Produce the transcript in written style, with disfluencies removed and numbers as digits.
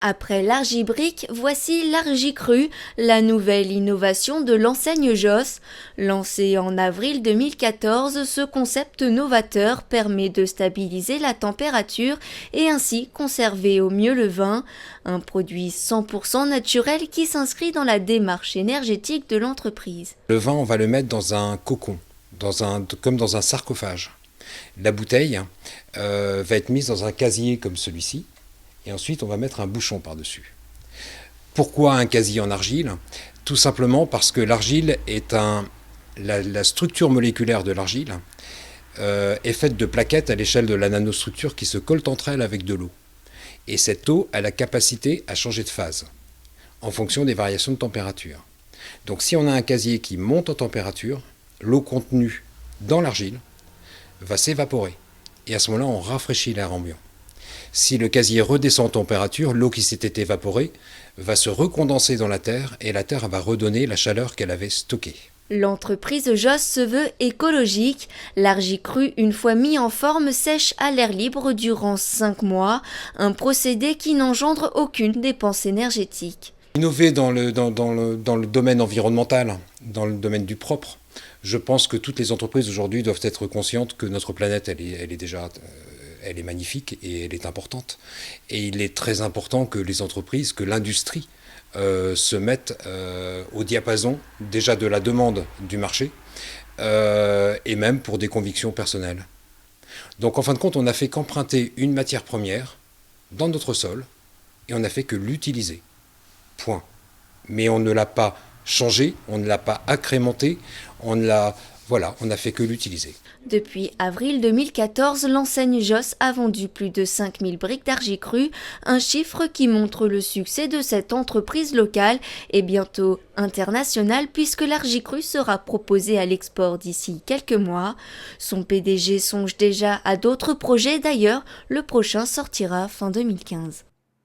Après l'Argibrick, voici l'Argicru, la nouvelle innovation de l'enseigne Joss. Lancé en avril 2014, ce concept novateur permet de stabiliser la température et ainsi conserver au mieux le vin, un produit 100% naturel qui s'inscrit dans la démarche énergétique de l'entreprise. Le vin, on va le mettre dans un cocon, comme dans un sarcophage. La bouteille va être mise dans un casier comme celui-ci. Et ensuite, on va mettre un bouchon par-dessus. Pourquoi un casier en argile? Tout simplement parce que l'argile est la structure moléculaire de l'argile est faite de plaquettes à l'échelle de la nanostructure qui se collent entre elles avec de l'eau. Et cette eau a la capacité à changer de phase en fonction des variations de température. Donc si on a un casier qui monte en température, l'eau contenue dans l'argile va s'évaporer. Et à ce moment-là, on rafraîchit l'air ambiant. Si le casier redescend en température, l'eau qui s'était évaporée va se recondenser dans la terre et la terre va redonner la chaleur qu'elle avait stockée. L'entreprise Joss se veut écologique. L'argicru, une fois mis en forme, sèche à l'air libre durant 5 mois, un procédé qui n'engendre aucune dépense énergétique. Innover dans le domaine environnemental, dans le domaine du propre, je pense que toutes les entreprises aujourd'hui doivent être conscientes que notre planète, elle est magnifique et elle est importante. Et il est très important que les entreprises, que l'industrie se mettent au diapason déjà de la demande du marché et même pour des convictions personnelles. Donc en fin de compte, on n'a fait qu'emprunter une matière première dans notre sol et on n'a fait que l'utiliser. Point. Mais on ne l'a pas changé, on ne l'a pas agrémenté, on n'a fait que l'utiliser. Depuis avril 2014, l'enseigne Joss a vendu plus de 5000 briques d'argicru, un chiffre qui montre le succès de cette entreprise locale et bientôt internationale puisque l'argicru sera proposé à l'export d'ici quelques mois. Son PDG songe déjà à d'autres projets, d'ailleurs, le prochain sortira fin 2015.